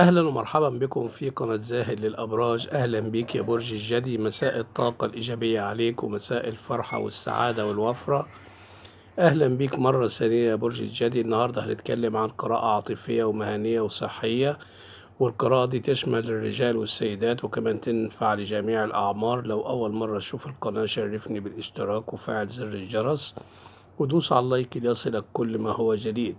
أهلا ومرحبا بكم في قناة زاهد للأبراج. أهلا بيك يا برج الجدي، مساء الطاقة الإيجابية عليك ومساء الفرحة والسعادة والوفرة. أهلا بيك مرة ثانية يا برج الجدي. النهاردة هنتكلم عن قراءة عاطفية ومهنية وصحية، والقراءة دي تشمل الرجال والسيدات وكمان تنفع لجميع الأعمار. لو أول مرة تشوف القناة شرفني بالاشتراك وفعل زر الجرس ودوس على اللايك ليصلك كل ما هو جديد.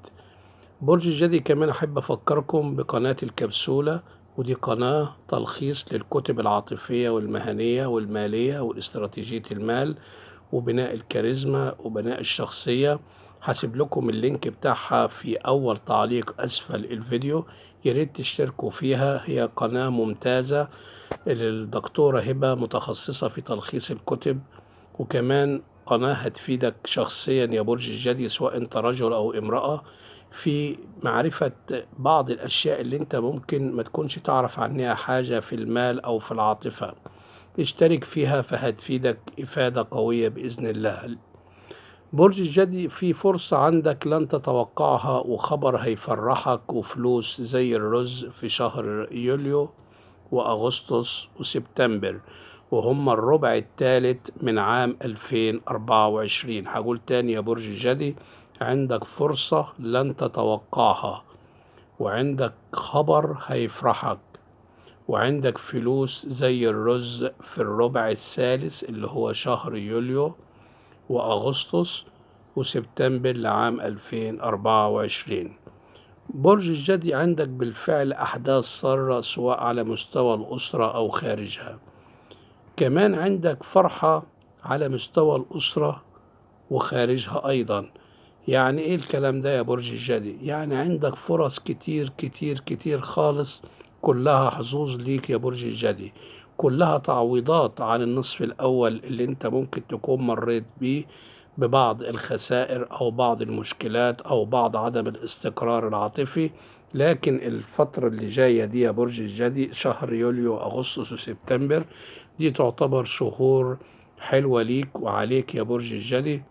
برج الجدي كمان أحب أفكركم بقناة الكبسولة، ودي قناة تلخيص للكتب العاطفية والمهنية والمالية والاستراتيجية المال وبناء الكاريزما وبناء الشخصية. هسيب لكم اللينك بتاعها في أول تعليق أسفل الفيديو، ياريت تشتركوا فيها. هي قناة ممتازة للدكتورة هبة متخصصة في تلخيص الكتب، وكمان قناة هتفيدك شخصيا يا برج الجدي سواء انت رجل او امرأة في معرفة بعض الاشياء اللي انت ممكن ما تكونش تعرف عنها حاجة في المال او في العاطفة. اشترك فيها فهتفيدك افادة قوية باذن الله. برج الجدي في فرصة عندك لن تتوقعها وخبر هيفرحك وفلوس زي الرز في شهر يوليو وأغسطس وسبتمبر، وهم الربع الثالث من عام 2024. هقول تاني يا برج الجدي، عندك فرصة لن تتوقعها، وعندك خبر هيفرحك، وعندك فلوس زي الرز في الربع الثالث اللي هو شهر يوليو وأغسطس وسبتمبر لعام 2024. برج الجدي عندك بالفعل أحداث سارة سواء على مستوى الأسرة أو خارجها. كمان عندك فرحة على مستوى الأسرة وخارجها أيضا. يعني إيه الكلام ده يا برج الجدي؟ يعني عندك فرص كتير كتير كتير خالص، كلها حظوظ ليك يا برج الجدي، كلها تعويضات عن النصف الأول اللي انت ممكن تكون مريت بيه ببعض الخسائر أو بعض المشكلات أو بعض عدم الاستقرار العاطفي. لكن الفترة اللي جاية دي يا برج الجدي شهر يوليو أغسطس وسبتمبر دي تعتبر شهور حلوة ليك وعليك يا برج الجدي.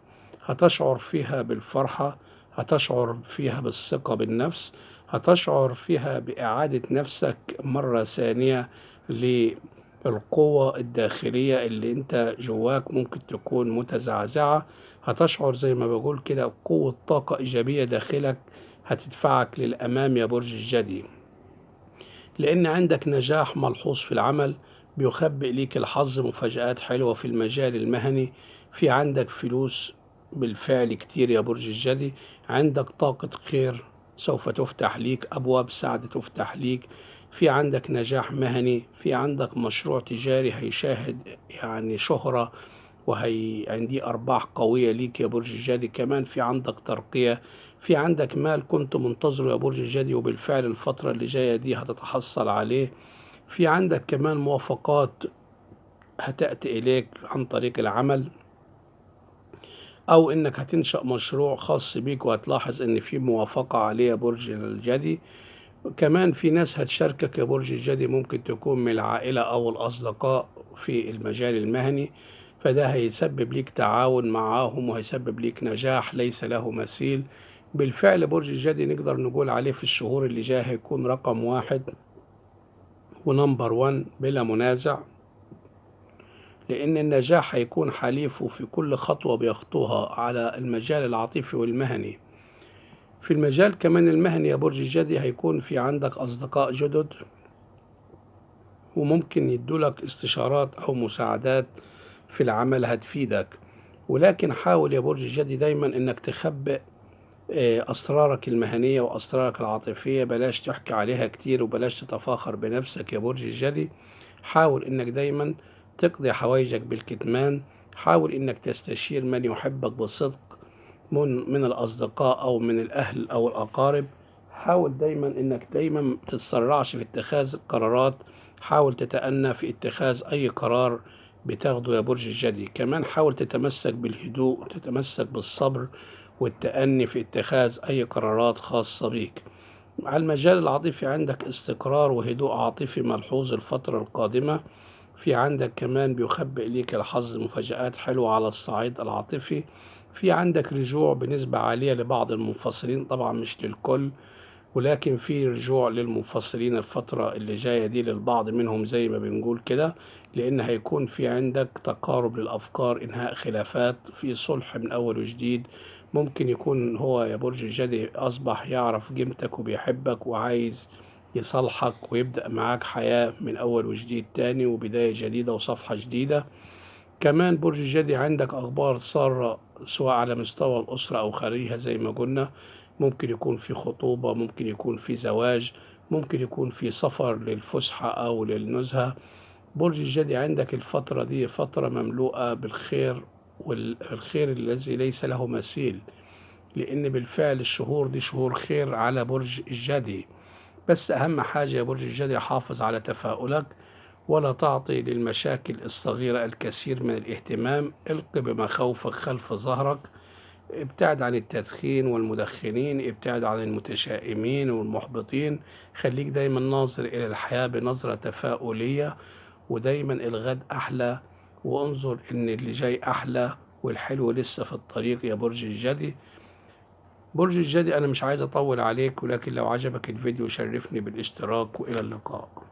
هتشعر فيها بالفرحة، هتشعر فيها بالثقة بالنفس، هتشعر فيها بإعادة نفسك مرة ثانية للقوة الداخلية اللي انت جواك ممكن تكون متزعزعة. هتشعر زي ما بقول كده قوة طاقة إيجابية داخلك هتدفعك للأمام يا برج الجدي، لأن عندك نجاح ملحوظ في العمل بيخبئ ليك الحظ مفاجآت حلوة في المجال المهني. في عندك فلوس بالفعل كتير يا برج الجدي، عندك طاقة خير سوف تفتح ليك، أبواب سعادة تفتح ليك. في عندك نجاح مهني، في عندك مشروع تجاري هيشاهد يعني شهرة وهي عندي أرباح قوية ليك يا برج الجدي. كمان في عندك ترقية، في عندك مال كنت منتظره يا برج الجدي وبالفعل الفترة اللي جاية دي هتتحصل عليه. في عندك كمان موافقات هتأتي إليك عن طريق العمل، أو إنك هتنشأ مشروع خاص بيك وهتلاحظ إن في موافقة عليه يا برج الجدي. كمان في ناس هتشاركك يا برج الجدي ممكن تكون من العائلة أو الأصدقاء في المجال المهني، فده هيسبب ليك تعاون معاهم وهيسبب ليك نجاح ليس له مثيل. بالفعل برج الجدي نقدر نقول عليه في الشهور اللي جاية هيكون رقم واحد ونمبر 1 بلا منازع، لأن النجاح هيكون حليفه في كل خطوة بيخطوها على المجال العاطفي والمهني. في المجال كمان المهني يا برج الجدي هيكون في عندك أصدقاء جدد وممكن يدولك استشارات أو مساعدات في العمل هتفيدك. ولكن حاول يا برج الجدي دايما إنك تخبئ أسرارك المهنية وأسرارك العاطفية، بلاش تحكي عليها كتير وبلاش تتفاخر بنفسك يا برج الجدي. حاول إنك دايما تقضي حوائجك بالكتمان، حاول إنك تستشير من يحبك بصدق من الأصدقاء أو من الأهل أو الأقارب. حاول دايما إنك دايما تتسرعش في اتخاذ القرارات، حاول تتأنى في اتخاذ أي قرار بتاخده يا برج الجدي. كمان حاول تتمسك بالهدوء وتتمسك بالصبر والتأني في اتخاذ أي قرارات خاصة بيك. على المجال العاطفي عندك استقرار وهدوء عاطفي ملحوظ الفترة القادمة. في عندك كمان بيخبئ ليك الحظ مفاجآت حلوة على الصعيد العاطفي. في عندك رجوع بنسبة عالية لبعض المنفصلين، طبعا مش للكل، ولكن في رجوع للمنفصلين الفترة اللي جاية دي للبعض منهم زي ما بنقول كده، لأن هيكون في عندك تقارب للأفكار، إنهاء خلافات، في صلح من أول وجديد. ممكن يكون هو يا برج الجدي أصبح يعرف قيمتك وبيحبك وعايز يصالحك ويبدأ معاك حياة من أول وجديد تاني وبداية جديدة وصفحة جديدة. كمان برج الجدي عندك أخبار سارة سواء على مستوى الأسرة أو خارجها زي ما قلنا. ممكن يكون في خطوبة، ممكن يكون في زواج، ممكن يكون في سفر للفسحة أو للنزهة. برج الجدي عندك الفترة دي فترة مملوءة بالخير، والخير الذي ليس له مثيل، لأن بالفعل الشهور دي شهور خير على برج الجدي. بس أهم حاجة يا برج الجدي حافظ على تفاؤلك، ولا تعطي للمشاكل الصغيرة الكثير من الاهتمام. الق بمخاوفك خلف ظهرك، ابتعد عن التدخين والمدخنين، ابتعد عن المتشائمين والمحبطين. خليك دايما ناظر إلى الحياة بنظرة تفاؤلية، ودايما الغد أحلى، وانظر إن اللي جاي أحلى، والحلو لسه في الطريق يا برج الجدي. برج الجدي أنا مش عايز أطول عليك، ولكن لو عجبك الفيديو شرفني بالاشتراك، وإلى اللقاء.